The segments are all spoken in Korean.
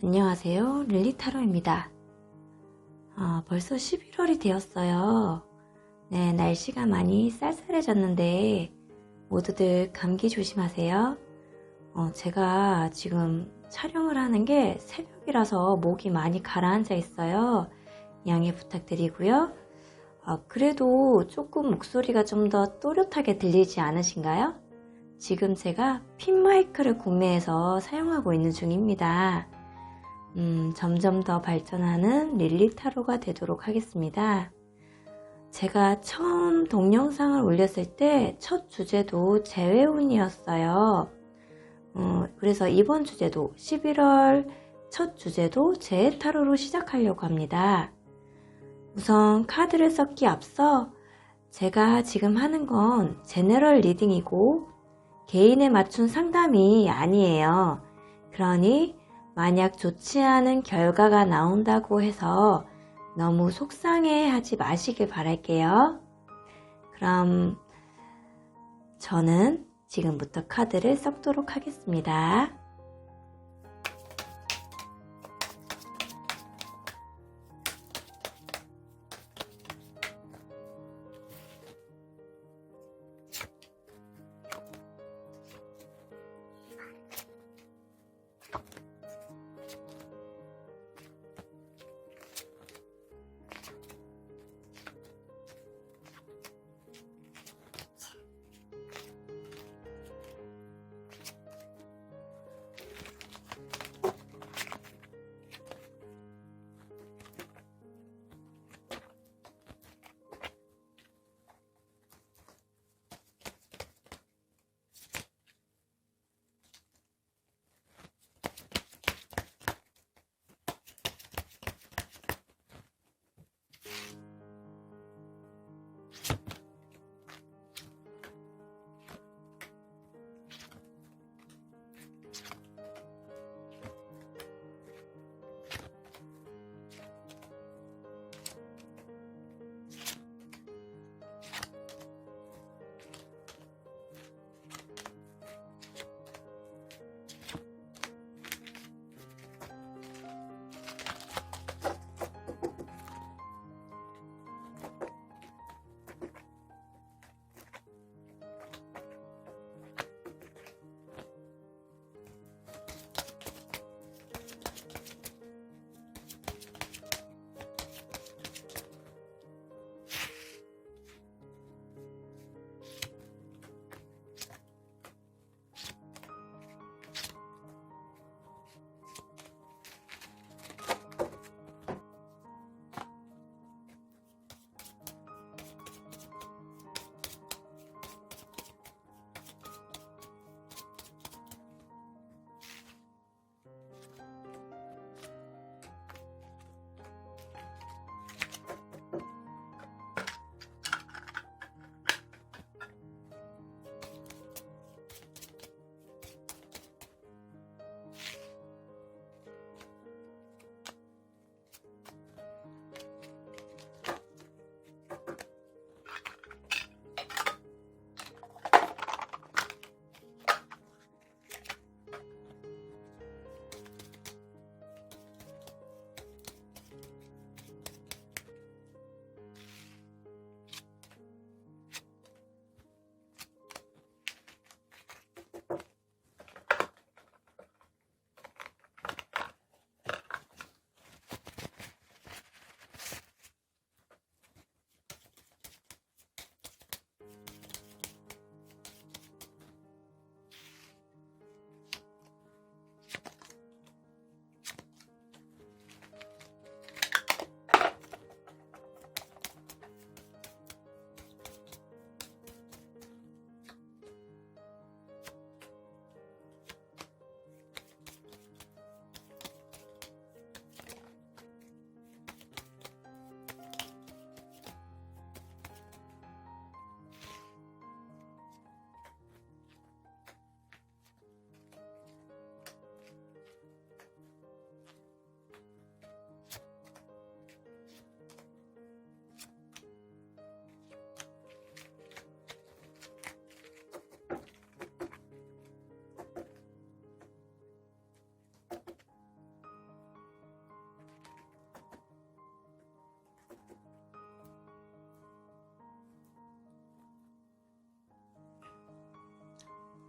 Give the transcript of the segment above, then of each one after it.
안녕하세요. 릴리타로입니다. 벌써 11월이 되었어요. 네, 날씨가 많이 쌀쌀해졌는데 모두들 감기 조심하세요. 제가 지금 촬영을 하는 게 새벽이라서 목이 많이 가라앉아 있어요. 양해 부탁드리고요. 그래도 조금 목소리가 좀 더 또렷하게 들리지 않으신가요? 지금 제가 핀 마이크를 구매해서 사용하고 있는 중입니다. 점점 더 발전하는 릴리타로가 되도록 하겠습니다. 제가 처음 동영상을 올렸을 때 첫 주제도 재회운이었어요. 그래서 이번 주제도 11월 첫 주제도 재타로로 시작하려고 합니다. 우선 카드를 썼기 앞서 제가 지금 하는 건 제너럴 리딩이고 개인에 맞춘 상담이 아니에요. 그러니 만약 좋지 않은 결과가 나온다고 해서 너무 속상해 하지 마시길 바랄게요. 그럼 저는 지금부터 카드를 섞도록 하겠습니다.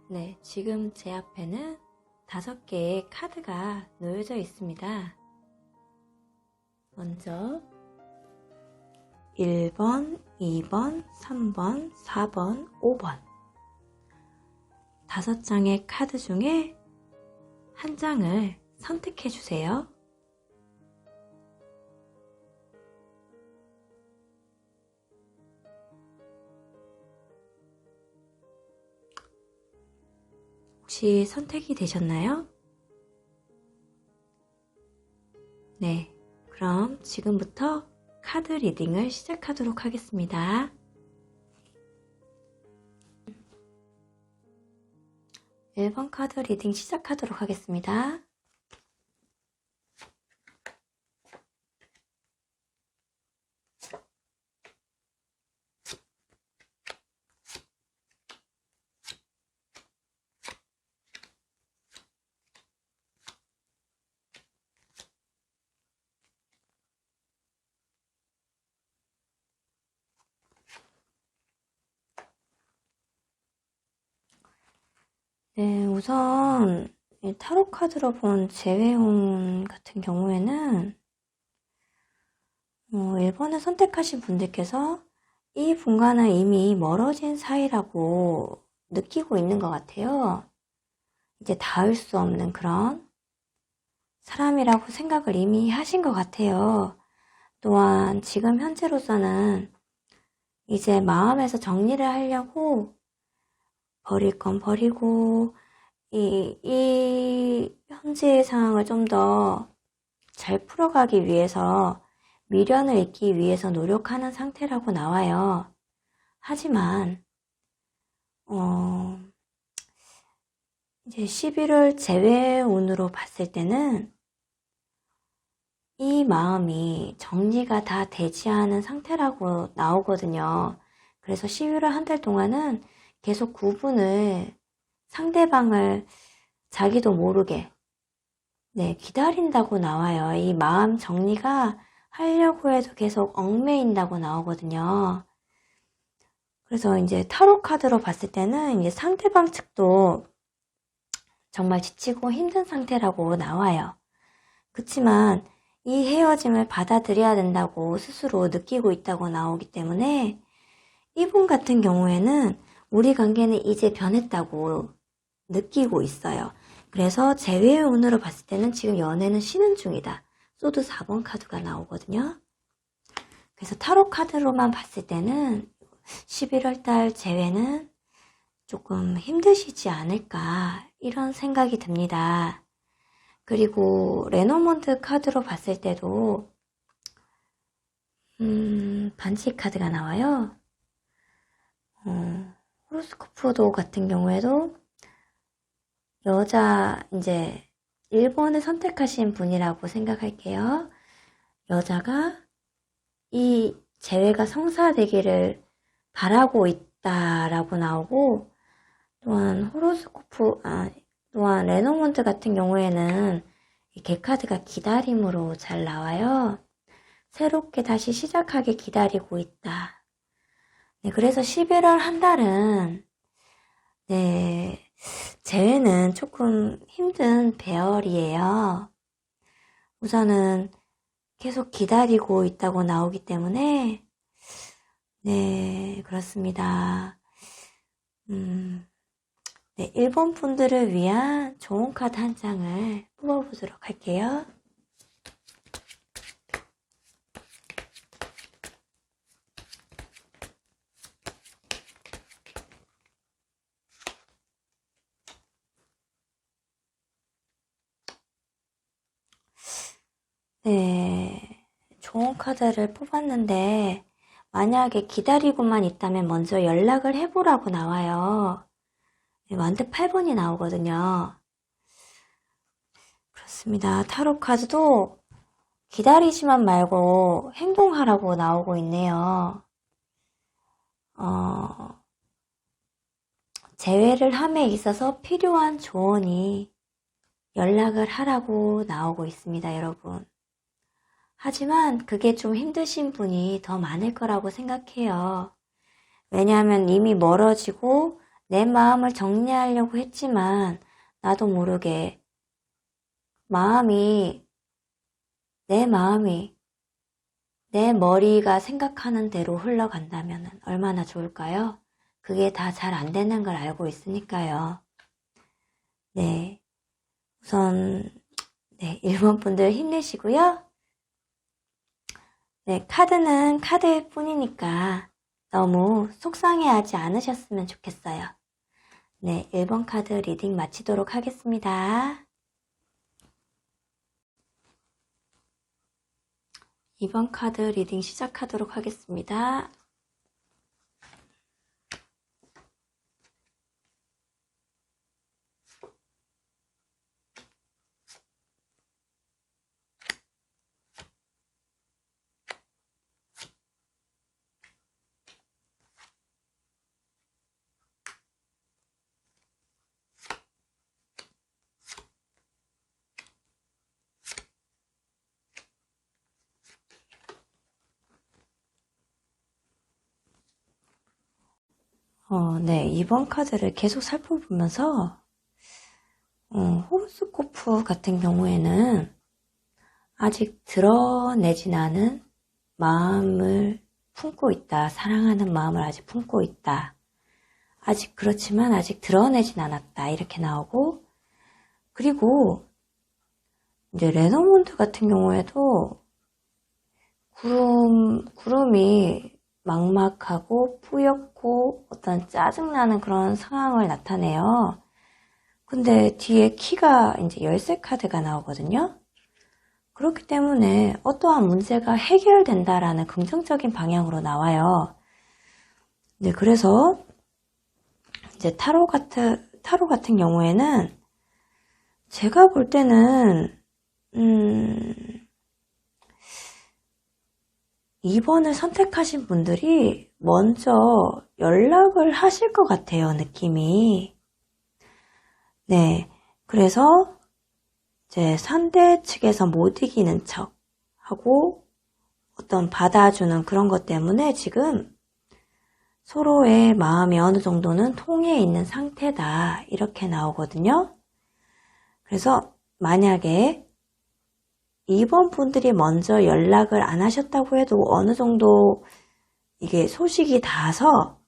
네, 지금 제 앞에는 5개의 카드가 놓여져 있습니다. 먼저 1번, 2번, 3번, 4번, 5번 5장의 카드 중에 한 장을 선택해 주세요. 혹시 선택이 되셨나요? 네, 그럼 지금부터 카드 리딩을 시작하도록 하겠습니다. 1번 카드 리딩 시작하도록 하겠습니다. 네, 우선 타로 카드로 본 재회운 같은 경우에는 1번을 선택하신 분들께서 이 분과는 이미 멀어진 사이라고 느끼고 있는 것 같아요. 이제 닿을 수 없는 그런 사람이라고 생각을 이미 하신 것 같아요. 또한 지금 현재로서는 이제 마음에서 정리를 하려고 버릴 건 버리고 이 현재의 상황을 좀 더 잘 풀어가기 위해서 미련을 잊기 위해서 노력하는 상태라고 나와요. 하지만 이제 11월 재회운으로 봤을 때는 이 마음이 정리가 다 되지 않은 상태라고 나오거든요. 그래서 11월 한 달 동안은 계속 구분을 상대방을 자기도 모르게 기다린다고 나와요. 이 마음 정리가 하려고 해도 계속 얽매인다고 나오거든요. 그래서 이제 타로 카드로 봤을 때는 이제 상대방 측도 정말 지치고 힘든 상태라고 나와요. 그렇지만 이 헤어짐을 받아들여야 된다고 스스로 느끼고 있다고 나오기 때문에 이분 같은 경우에는 우리 관계는 이제 변했다고 느끼고 있어요. 그래서 재회의 운으로 봤을 때는 지금 연애는 쉬는 중이다. 소드 4번 카드가 나오거든요. 그래서 타로 카드로만 봤을 때는 11월 달 재회는 조금 힘드시지 않을까 이런 생각이 듭니다. 그리고 레노먼드 카드로 봤을 때도 반지 카드가 나와요. 호로스코프도 같은 경우에도 여자 이제 1번을 선택하신 분이라고 생각할게요. 여자가 이 재회가 성사되기를 바라고 있다라고 나오고 또한 또한 레노먼트 같은 경우에는 이 개카드가 기다림으로 잘 나와요. 새롭게 다시 시작하게 기다리고 있다. 네, 그래서 11월 한 달은 재회는 조금 힘든 배열이에요. 우선은 계속 기다리고 있다고 나오기 때문에 그렇습니다. 1번 분들을 위한 좋은 카드 한 장을 뽑아보도록 할게요. 좋은 카드를 뽑았는데 만약에 기다리고만 있다면 먼저 연락을 해보라고 나와요. 완드 8번이 나오거든요. 그렇습니다. 타로 카드도 기다리지만 말고 행동하라고 나오고 있네요. 재회를 함에 있어서 필요한 조언이 연락을 하라고 나오고 있습니다, 여러분. 하지만 그게 좀 힘드신 분이 더 많을 거라고 생각해요. 왜냐하면 이미 멀어지고 내 마음을 정리하려고 했지만 나도 모르게 내 마음이 내 머리가 생각하는 대로 흘러간다면 얼마나 좋을까요? 그게 다 잘 안 되는 걸 알고 있으니까요. 네. 우선, 네, 1번 분들 힘내시고요. 네, 카드는 카드일 뿐이니까 너무 속상해하지 않으셨으면 좋겠어요. 네, 1번 카드 리딩 마치도록 하겠습니다. 2번 카드 리딩 시작하도록 하겠습니다. 네, 2번 카드를 계속 살펴보면서 호로스코프 같은 경우에는 아직 드러내진 않은 마음을 품고 있다. 사랑하는 마음을 아직 품고 있다. 아직 그렇지만 아직 드러내진 않았다. 이렇게 나오고, 그리고 이제 레너몬드 같은 경우에도 구름이 막막하고 뿌옇고 어떤 짜증나는 그런 상황을 나타내요. 근데 뒤에 키가 이제 열쇠 카드가 나오거든요. 그렇기 때문에 어떠한 문제가 해결된다라는 긍정적인 방향으로 나와요. 네, 그래서 이제 타로 같은 경우에는 제가 볼 때는 2번을 선택하신 분들이 먼저 연락을 하실 것 같아요, 느낌이. 네, 그래서 이제 상대 측에서 못 이기는 척 하고 어떤 받아주는 그런 것 때문에 지금 서로의 마음이 어느 정도는 통해 있는 상태다, 이렇게 나오거든요. 그래서 만약에 2번 분들이 먼저 연락을 안 하셨다고 해도 어느 정도 이게 소식이 닿아서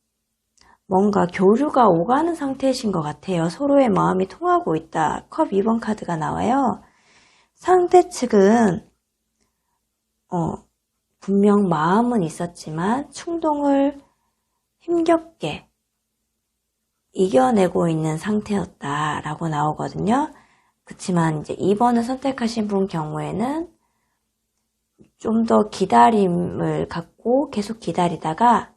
뭔가 교류가 오가는 상태이신 것 같아요. 서로의 마음이 통하고 있다. 컵 2번 카드가 나와요. 상대 측은 분명 마음은 있었지만 충동을 힘겹게 이겨내고 있는 상태였다라고 나오거든요. 그렇지만 이제 2번을 선택하신 분 경우에는 좀 더 기다림을 갖고 계속 기다리다가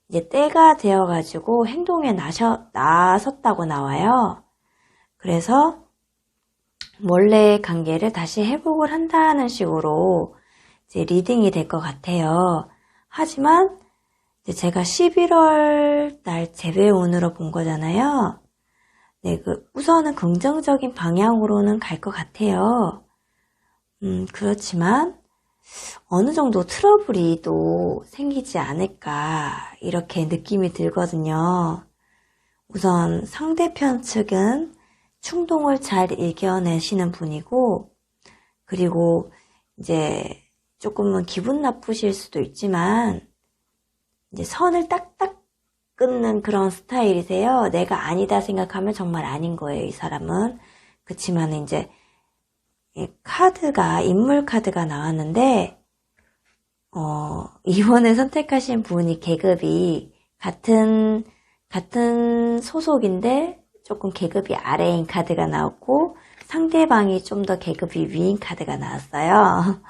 이제 때가 되어가지고 행동에 나섰다고 나와요. 그래서 원래의 관계를 다시 회복을 한다는 식으로 이제 리딩이 될 것 같아요. 하지만 이제 제가 11월 달 재배운으로 본 거잖아요. 네, 우선은 긍정적인 방향으로는 갈 것 같아요. 그렇지만 어느 정도 트러블이 또 생기지 않을까 이렇게 느낌이 들거든요. 우선 상대편 측은 충동을 잘 이겨내시는 분이고, 그리고 이제 조금은 기분 나쁘실 수도 있지만 이제 선을 딱딱 끊는 그런 스타일이세요. 내가 아니다 생각하면 정말 아닌 거예요, 이 사람은. 그치만 이제 인물 카드가 나왔는데, 이번에 선택하신 분이 계급이 같은 소속인데 조금 계급이 아래인 카드가 나왔고, 상대방이 좀 더 계급이 위인 카드가 나왔어요.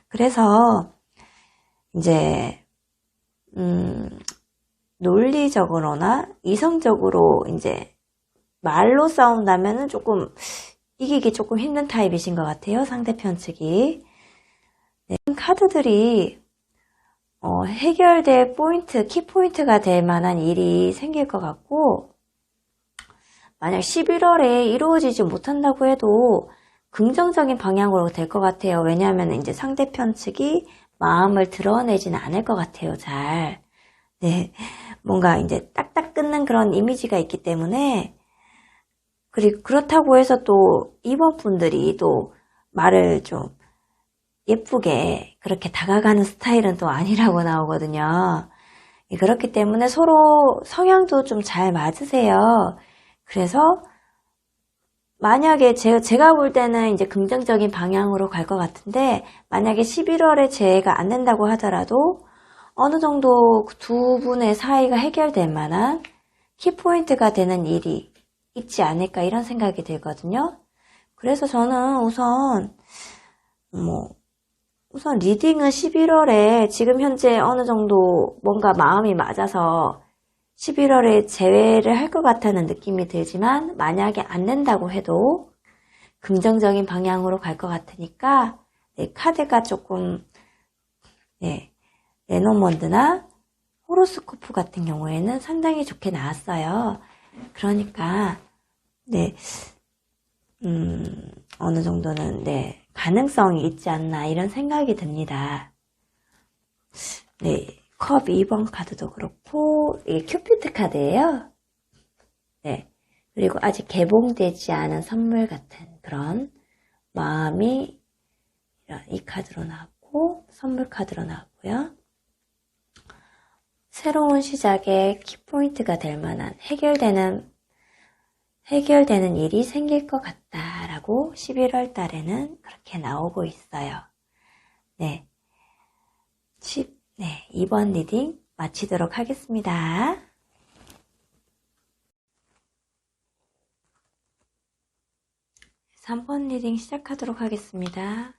그래서 이제 논리적으로나 이성적으로 이제 말로 싸운다면은 조금 이기기 조금 힘든 타입이신 것 같아요, 상대편 측이. 네, 카드들이 해결될 포인트, 키포인트가 될 만한 일이 생길 것 같고, 만약 11월에 이루어지지 못한다고 해도 긍정적인 방향으로 될 것 같아요. 왜냐하면 이제 상대편 측이 마음을 드러내지는 않을 것 같아요, 잘. 네, 뭔가 이제 딱딱 끊는 그런 이미지가 있기 때문에, 그리고 그렇다고 해서 또 임원분들이 또 말을 좀 예쁘게 그렇게 다가가는 스타일은 또 아니라고 나오거든요. 그렇기 때문에 서로 성향도 좀 잘 맞으세요. 그래서 만약에 제가 볼 때는 이제 긍정적인 방향으로 갈 것 같은데, 만약에 11월에 재해가 안 된다고 하더라도 어느 정도 두 분의 사이가 해결될 만한 키포인트가 되는 일이 있지 않을까 이런 생각이 들거든요. 그래서 저는 우선 리딩은 11월에 지금 현재 어느 정도 뭔가 마음이 맞아서 11월에 재회를 할 것 같다는 느낌이 들지만, 만약에 안 된다고 해도 긍정적인 방향으로 갈 것 같으니까, 네, 카드가 조금, 네, 레노먼드나 호로스코프 같은 경우에는 상당히 좋게 나왔어요. 그러니까 네, 어느 정도는 네, 가능성이 있지 않나 이런 생각이 듭니다. 네, 컵 2번 카드도 그렇고, 이게 큐피드 카드예요. 네, 그리고 아직 개봉되지 않은 선물 같은 그런 마음이 이 카드로 나왔고, 선물 카드로 나왔고요. 새로운 시작의 키포인트가 될 만한 해결되는 일이 생길 것 같다라고 11월 달에는 그렇게 나오고 있어요. 네. 네, 2번 리딩 마치도록 하겠습니다. 3번 리딩 시작하도록 하겠습니다.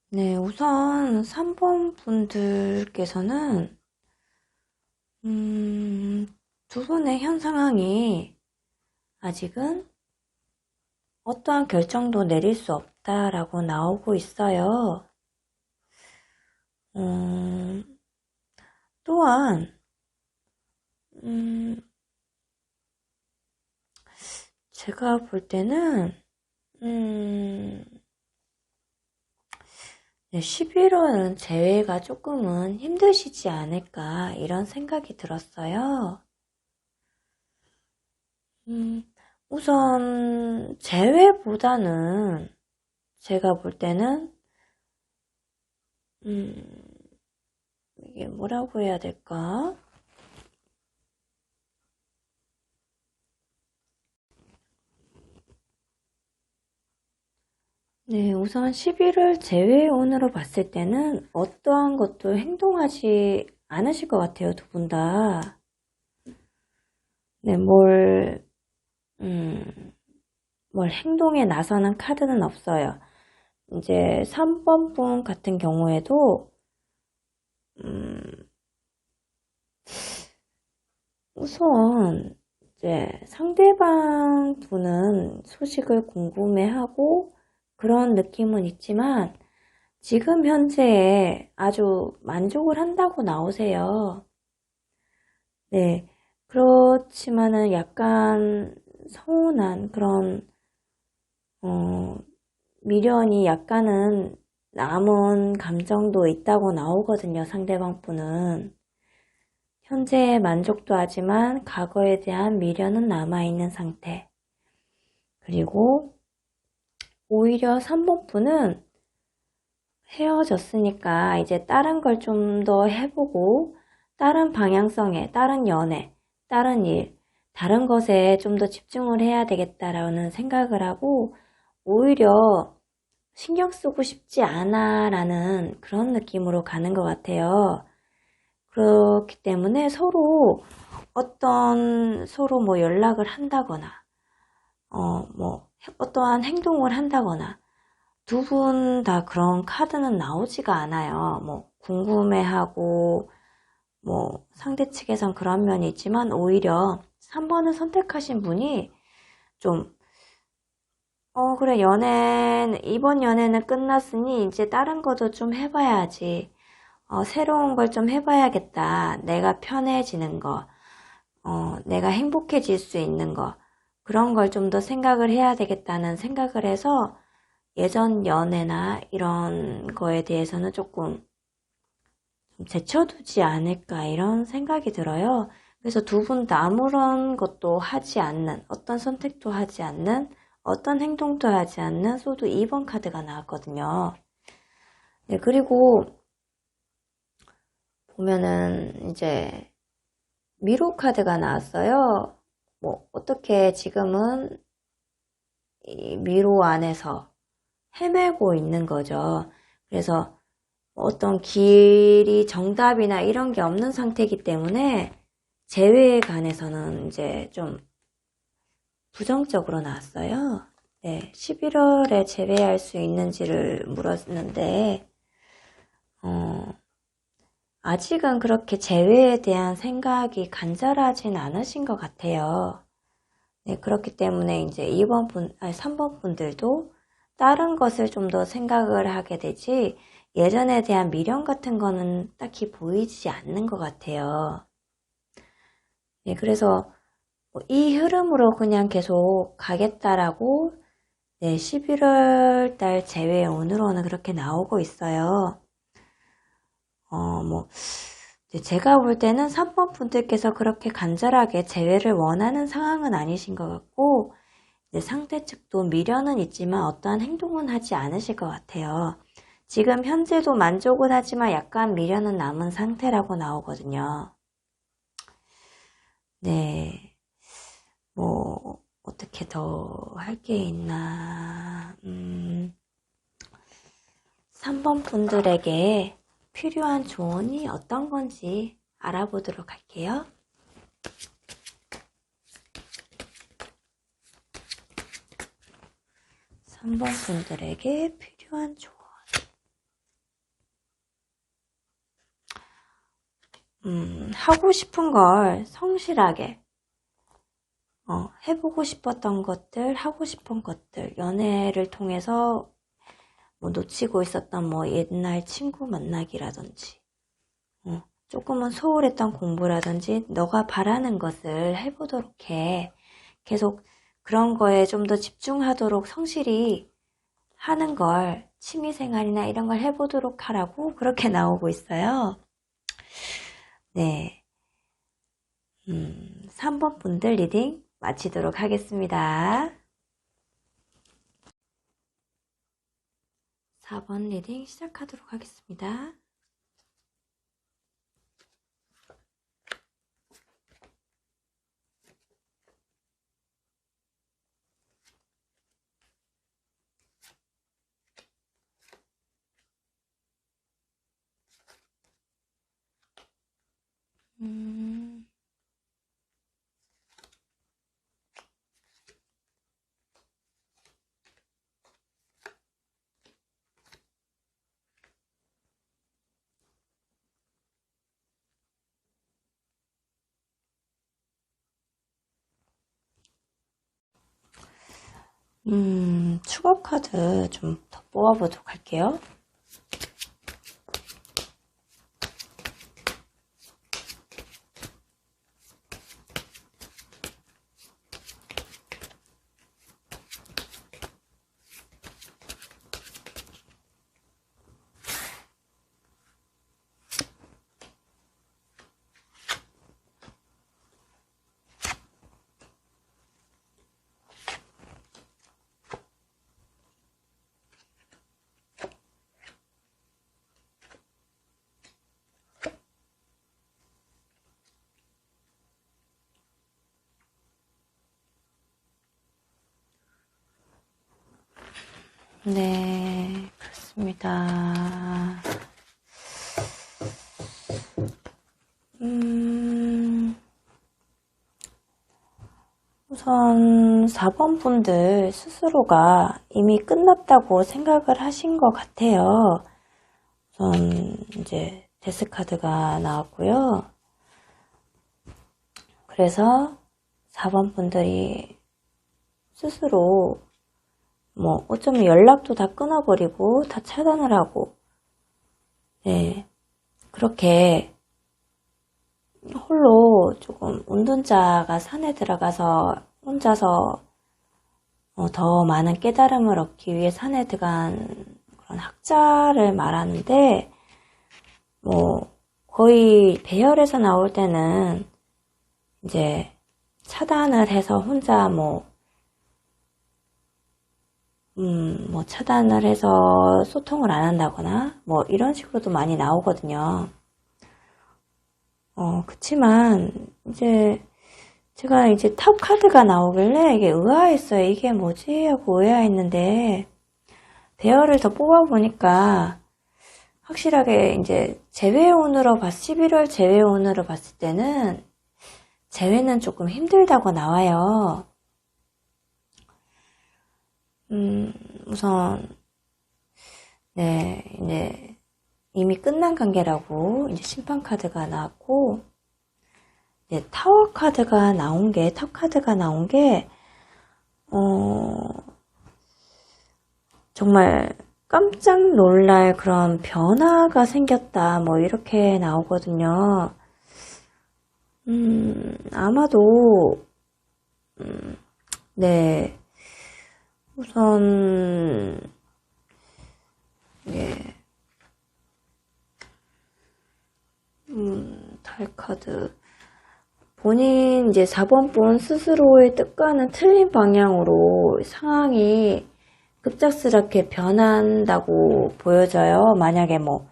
네, 우선 3번 분들께서는 두 분의 현 상황이 아직은 어떠한 결정도 내릴 수 없다라고 나오고 있어요. 또한 제가 볼 때는 네, 11월은 재회가 조금은 힘드시지 않을까 이런 생각이 들었어요. 우선 재회보다는 제가 볼 때는 이게 뭐라고 해야 될까? 네, 우선 11월 재회운으로 봤을 때는 어떠한 것도 행동하지 않으실 것 같아요, 두 분 다. 네, 뭘 행동에 나서는 카드는 없어요. 이제 3번 분 같은 경우에도, 우선, 이제 상대방 분은 소식을 궁금해하고 그런 느낌은 있지만, 지금 현재에 아주 만족을 한다고 나오세요. 네. 그렇지만은 약간 서운한 그런, 미련이 약간은 남은 감정도 있다고 나오거든요, 상대방 분은. 현재의 만족도 하지만 과거에 대한 미련은 남아있는 상태. 그리고 오히려 3번 분은 헤어졌으니까 이제 다른 걸 좀 더 해보고, 다른 방향성에, 다른 연애, 다른 일, 다른 것에 좀 더 집중을 해야 되겠다라는 생각을 하고, 오히려 신경 쓰고 싶지 않아 라는 그런 느낌으로 가는 것 같아요. 그렇기 때문에 서로 뭐 연락을 한다거나, 어떠한 행동을 한다거나, 두 분 다 그런 카드는 나오지가 않아요. 뭐 궁금해하고 뭐 상대 측에선 그런 면이 있지만 오히려 3번을 선택하신 분이 좀 그래, 이번 연애는 끝났으니 이제 다른 것도 좀 해봐야지. 새로운 걸 좀 해봐야겠다. 내가 편해지는 거, 내가 행복해질 수 있는 거, 그런 걸 좀 더 생각을 해야 되겠다는 생각을 해서 예전 연애나 이런 거에 대해서는 조금 좀 제쳐두지 않을까 이런 생각이 들어요. 그래서 두 분 다 아무런 것도 하지 않는, 어떤 선택도 하지 않는, 어떤 행동도 하지 않는 소드 2번 카드가 나왔거든요. 네, 그리고 보면은 이제 미로 카드가 나왔어요. 뭐 어떻게 지금은 이 미로 안에서 헤매고 있는 거죠. 그래서 어떤 길이 정답이나 이런 게 없는 상태이기 때문에 재회에 관해서는 이제 좀 부정적으로 나왔어요. 네, 11월에 재회할 수 있는지를 물었는데 아직은 그렇게 재회에 대한 생각이 간절하진 않으신 것 같아요. 네, 그렇기 때문에 이제 3번 분들도 다른 것을 좀 더 생각을 하게 되지 예전에 대한 미련 같은 거는 딱히 보이지 않는 것 같아요. 네, 그래서 이 흐름으로 그냥 계속 가겠다라고 네, 11월 달 재회운으로는 그렇게 나오고 있어요. 뭐 제가 볼 때는 3번 분들께서 그렇게 간절하게 재회를 원하는 상황은 아니신 것 같고 상대 측도 미련은 있지만 어떠한 행동은 하지 않으실 것 같아요. 지금 현재도 만족은 하지만 약간 미련은 남은 상태라고 나오거든요. 네, 뭐 어떻게 더 할 게 있나 3번 분들에게 필요한 조언이 어떤 건지 알아보도록 할게요. 3번 분들에게 필요한 조언. 하고 싶은 걸 성실하게 해보고 싶었던 것들, 하고 싶은 것들, 연애를 통해서 뭐 놓치고 있었던 뭐 옛날 친구 만나기라든지 조금은 소홀했던 공부라든지 너가 바라는 것을 해보도록 해. 계속 그런 거에 좀 더 집중하도록 성실히 하는 걸 취미생활이나 이런 걸 해보도록 하라고 그렇게 나오고 있어요. 네, 3번 분들 리딩 마치도록 하겠습니다. 4번 리딩 시작하도록 하겠습니다. 추가 카드 좀 더 뽑아보도록 할게요. 네, 그렇습니다. 우선 4번 분들 스스로가 이미 끝났다고 생각을 하신 것 같아요. 우선 이제 데스카드가 나왔고요. 그래서 4번 분들이 스스로 뭐 어쩌면 연락도 다 끊어버리고 다 차단을 하고, 네, 그렇게 홀로 조금 운둔자가 산에 들어가서 혼자서 더 많은 깨달음을 얻기 위해 산에 들어간 그런 학자를 말하는데, 뭐 거의 배열에서 나올 때는 이제 차단을 해서 혼자 뭐 차단을 해서 소통을 안 한다거나 뭐 이런 식으로도 많이 나오거든요. 그치만 이제 제가 이제 탑 카드가 나오길래 이게 의아했어요. 이게 뭐지? 하고 의아했는데 배열을 더 뽑아보니까 확실하게 이제 재회운으로 11월 재회운으로 봤을 때는 재회는 조금 힘들다고 나와요. 우선 네, 이제 이미 끝난 관계라고 이제 심판 카드가 나왔고, 이제 타워 카드가 나온 게, 탑 카드가 나온 게 정말 깜짝 놀랄 그런 변화가 생겼다, 뭐 이렇게 나오거든요. 아마도 네, 우선 예, 달카드 본인 이제 4번 분 스스로의 뜻과는 틀린 방향으로 상황이 급작스럽게 변한다고 보여져요. 만약에 뭐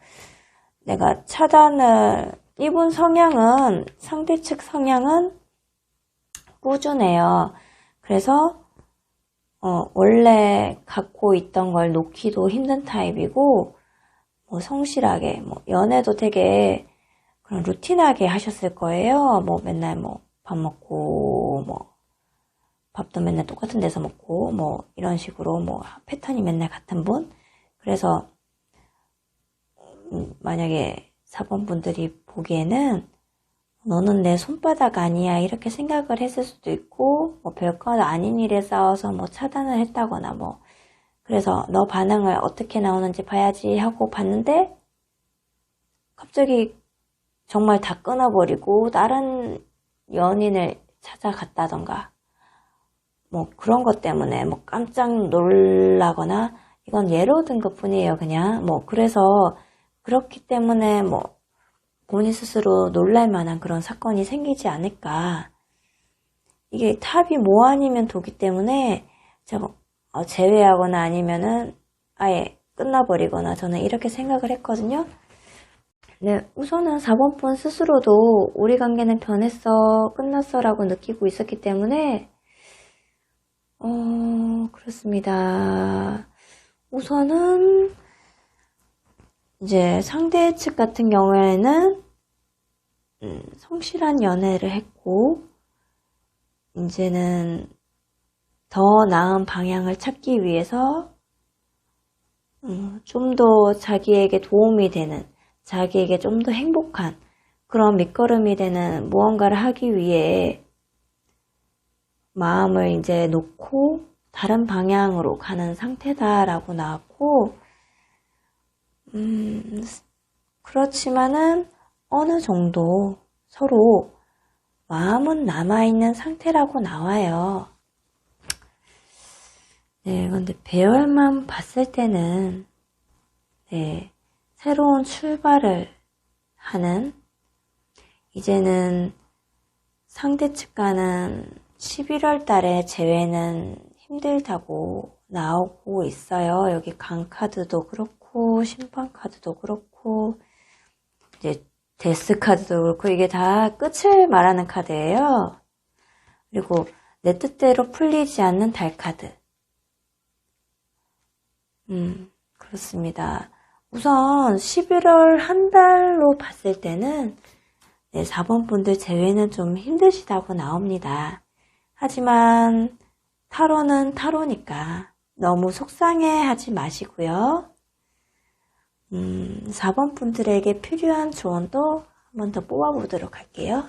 내가 차단을, 이분 성향은, 상대 측 성향은 꾸준해요. 그래서 원래 갖고 있던 걸 놓기도 힘든 타입이고, 뭐 성실하게, 뭐 연애도 되게 그런 루틴하게 하셨을 거예요. 뭐 맨날 뭐 밥 먹고, 뭐 밥도 맨날 똑같은 데서 먹고, 뭐 이런 식으로 뭐 패턴이 맨날 같은 분. 그래서 만약에 4번 분들이 보기에는 너는 내 손바닥 아니야 이렇게 생각을 했을 수도 있고, 뭐 별것 아닌 일에 싸워서 뭐 차단을 했다거나, 뭐 그래서 너 반응을 어떻게 나오는지 봐야지 하고 봤는데 갑자기 정말 다 끊어버리고 다른 연인을 찾아갔다던가, 뭐 그런 것 때문에 뭐 깜짝 놀라거나, 이건 예로 든 것 뿐이에요. 그냥 뭐 그래서 그렇기 때문에 뭐 본인 스스로 놀랄 만한 그런 사건이 생기지 않을까. 이게 탑이 뭐 아니면 도기 때문에 제가 제외하거나 아니면은 아예 끝나버리거나, 저는 이렇게 생각을 했거든요. 네, 우선은 4번 분 스스로도 우리 관계는 변했어, 끝났어 라고 느끼고 있었기 때문에 그렇습니다. 우선은 이제 상대 측 같은 경우에는 성실한 연애를 했고, 이제는 더 나은 방향을 찾기 위해서 좀 더 자기에게 도움이 되는, 자기에게 좀 더 행복한 그런 밑거름이 되는 무언가를 하기 위해 마음을 이제 놓고 다른 방향으로 가는 상태다라고 나왔고, 그렇지만은 어느 정도 서로 마음은 남아있는 상태라고 나와요. 네, 근데 배열만 봤을 때는 네, 새로운 출발을 하는, 이제는 상대 측과는 11월 달에 재회는 힘들다고 나오고 있어요. 여기 강카드도 그렇고 심판 카드도 그렇고 이제 데스 카드도 그렇고, 이게 다 끝을 말하는 카드예요. 그리고 내 뜻대로 풀리지 않는 달 카드. 그렇습니다. 우선 11월 한 달로 봤을 때는 네, 4번 분들 제외는 좀 힘드시다고 나옵니다. 하지만 타로는 타로니까 너무 속상해 하지 마시고요. 4번 분들에게 필요한 조언도 한 번 더 뽑아보도록 할게요.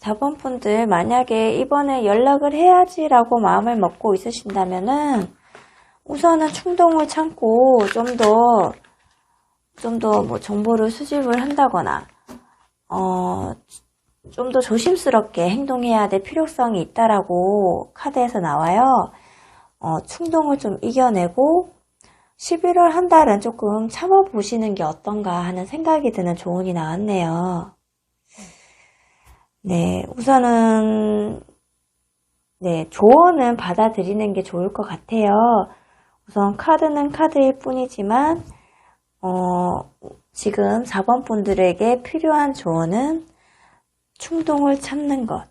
4번 분들 만약에 이번에 연락을 해야지라고 마음을 먹고 있으신다면은 우선은 충동을 참고 좀 더 뭐 정보를 수집을 한다거나 좀 더 조심스럽게 행동해야 될 필요성이 있다라고 카드에서 나와요. 충동을 좀 이겨내고 11월 한 달은 조금 참아보시는 게 어떤가 하는 생각이 드는 조언이 나왔네요. 네, 우선은 네, 조언은 받아들이는 게 좋을 것 같아요. 우선 카드는 카드일 뿐이지만 지금 4번 분들에게 필요한 조언은 충동을 참는 것,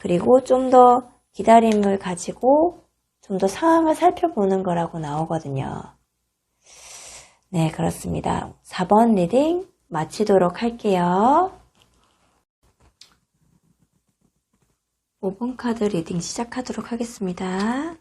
그리고 좀 더 기다림을 가지고 좀 더 상황을 살펴보는 거라고 나오거든요. 네, 그렇습니다. 4번 리딩 마치도록 할게요. 5번 카드 리딩 시작하도록 하겠습니다.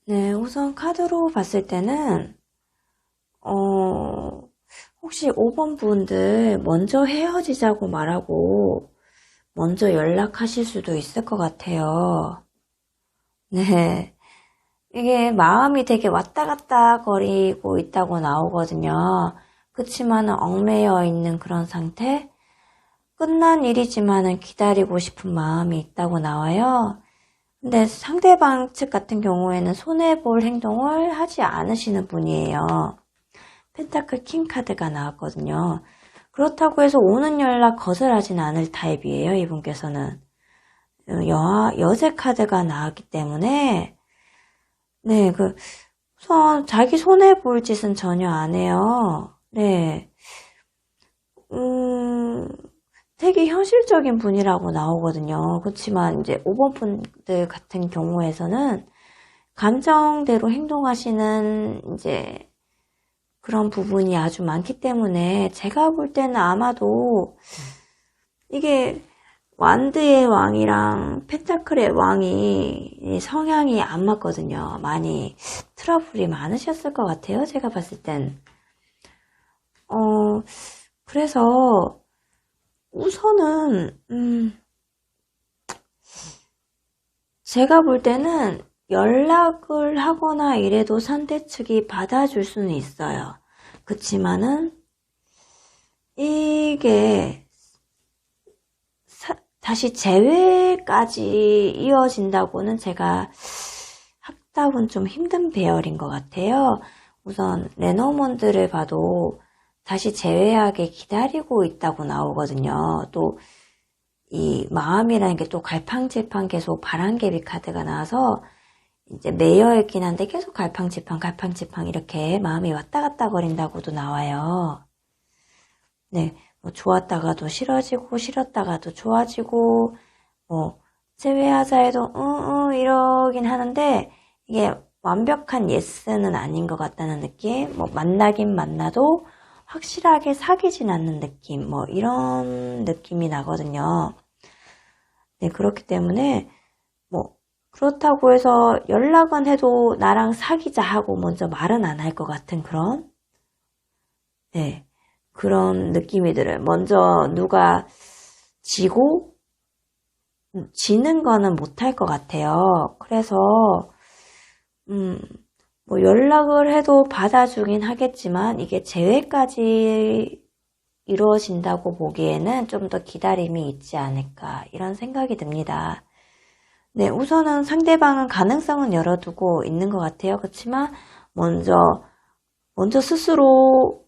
네, 우선 카드로 봤을 때는 혹시 5번 분들 먼저 헤어지자고 말하고 먼저 연락하실 수도 있을 것 같아요. 네, 이게 마음이 되게 왔다 갔다 거리고 있다고 나오거든요. 그치만은 얽매여 있는 그런 상태? 끝난 일이지만은 기다리고 싶은 마음이 있다고 나와요. 근데 상대방 측 같은 경우에는 손해볼 행동을 하지 않으시는 분이에요. 펜타클 킹 카드가 나왔거든요. 그렇다고 해서 오는 연락 거절하진 않을 타입이에요, 이분께서는. 여제 카드가 나왔기 때문에, 네, 우선 자기 손해볼 짓은 전혀 안 해요. 네. 되게 현실적인 분이라고 나오거든요. 그렇지만 이제 5번 분들 같은 경우에서는 감정대로 행동하시는 이제 그런 부분이 아주 많기 때문에 제가 볼 때는 아마도 이게 완드의 왕이랑 펜타클의 왕이 성향이 안 맞거든요. 많이 트러블이 많으셨을 것 같아요. 제가 봤을 땐. 그래서 우선은 제가 볼 때는 연락을 하거나 이래도 상대 측이 받아줄 수는 있어요. 그치만은 이게 다시 재회까지 이어진다고는 제가 확답은 좀 힘든 배열인 것 같아요. 우선 레노먼드를 봐도 다시 재회하게 기다리고 있다고 나오거든요. 또 이 마음이라는 게 또 갈팡질팡 계속 바람개비 카드가 나와서 이제 매여 있긴 한데 계속 갈팡질팡 이렇게 마음이 왔다 갔다 거린다고도 나와요. 네, 뭐 좋았다가도 싫어지고 싫었다가도 좋아지고 뭐 재회하자 해도 이러긴 하는데 이게 완벽한 예스는 아닌 것 같다는 느낌. 뭐 만나긴 만나도 확실하게 사귀진 않는 느낌, 뭐 이런 느낌이 나거든요. 네, 그렇기 때문에 뭐 그렇다고 해서 연락은 해도 나랑 사귀자 하고 먼저 말은 안 할 것 같은 그런, 네, 그런 느낌이 들어요. 먼저 누가 지고, 지는 거는 못할 것 같아요. 그래서, 음, 뭐 연락을 해도 받아주긴 하겠지만, 이게 재회까지 이루어진다고 보기에는 좀 더 기다림이 있지 않을까, 이런 생각이 듭니다. 네, 우선은 상대방은 가능성은 열어두고 있는 것 같아요. 그렇지만 먼저 스스로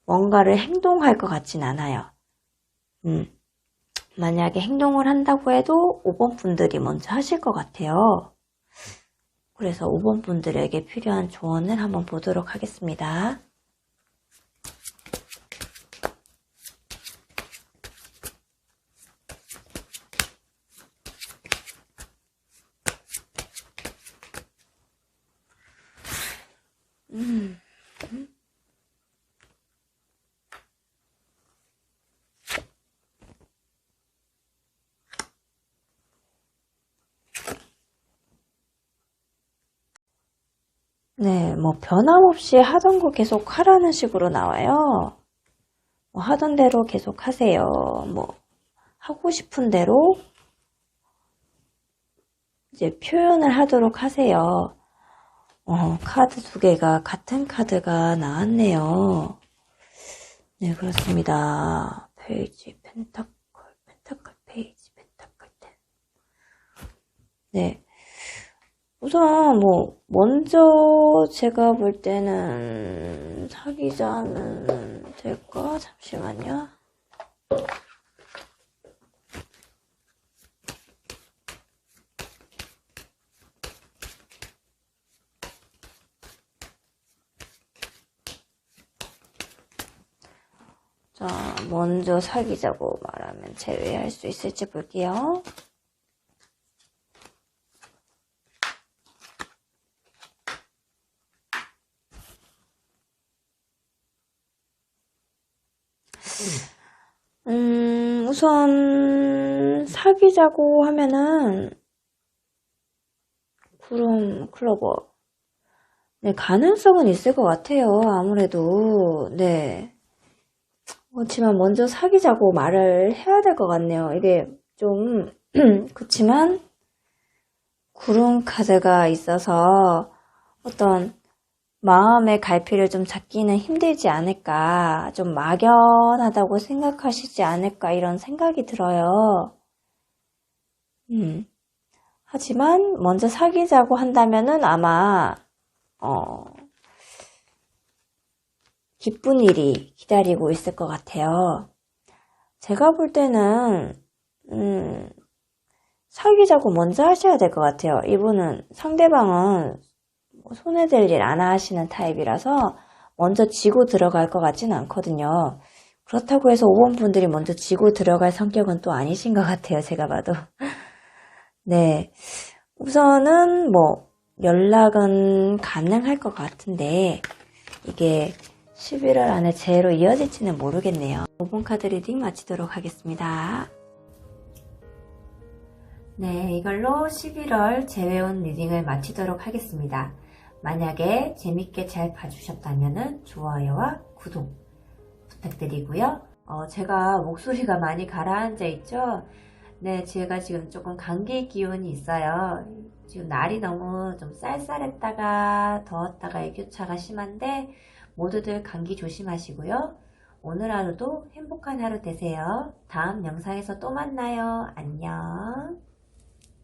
뭔가를 행동할 것 같진 않아요. 만약에 행동을 한다고 해도 5번 분들이 먼저 하실 것 같아요. 그래서 5번 분들에게 필요한 조언을 한번 보도록 하겠습니다. 네, 뭐 변함없이 하던 거 계속 하라는 식으로 나와요. 뭐 하던 대로 계속 하세요. 뭐 하고 싶은 대로 이제 표현을 하도록 하세요. 카드 두 개가 같은 카드가 나왔네요. 네, 그렇습니다. 페이지, 펜타클 페이지, 펜타클 10. 네. 우선, 먼저 제가 볼 때는 사귀자는 될까? 잠시만요. 자, 먼저 사귀자고 말하면 제외할 수 있을지 볼게요. 우선 사귀자고 하면은 구름 클로버. 네, 가능성은 있을 것 같아요. 아무래도 네. 그렇지만 먼저 사귀자고 말을 해야 될 것 같네요. 이게 좀 그렇지만 구름 카드가 있어서 어떤 마음의 갈피를 좀 잡기는 힘들지 않을까, 좀 막연하다고 생각하시지 않을까 이런 생각이 들어요. 하지만 먼저 사귀자고 한다면은 아마 기쁜 일이 기다리고 있을 것 같아요. 제가 볼 때는 사귀자고 먼저 하셔야 될 것 같아요. 이분은 상대방은 손해될 일 안 하시는 타입이라서 먼저 지고 들어갈 것 같지는 않거든요. 그렇다고 해서 5번 분들이 먼저 지고 들어갈 성격은 또 아니신 것 같아요. 제가 봐도. 네. 우선은 연락은 가능할 것 같은데 이게 11월 안에 재회로 이어질지는 모르겠네요. 5번 카드 리딩 마치도록 하겠습니다. 네, 이걸로 11월 재회운 리딩을 마치도록 하겠습니다. 만약에 재밌게 잘 봐주셨다면 좋아요와 구독 부탁드리고요. 제가 목소리가 많이 가라앉아 있죠? 네, 제가 지금 조금 감기 기운이 있어요. 지금 날이 너무 좀 쌀쌀했다가 더웠다가 일교차가 심한데 모두들 감기 조심하시고요. 오늘 하루도 행복한 하루 되세요. 다음 영상에서 또 만나요. 안녕.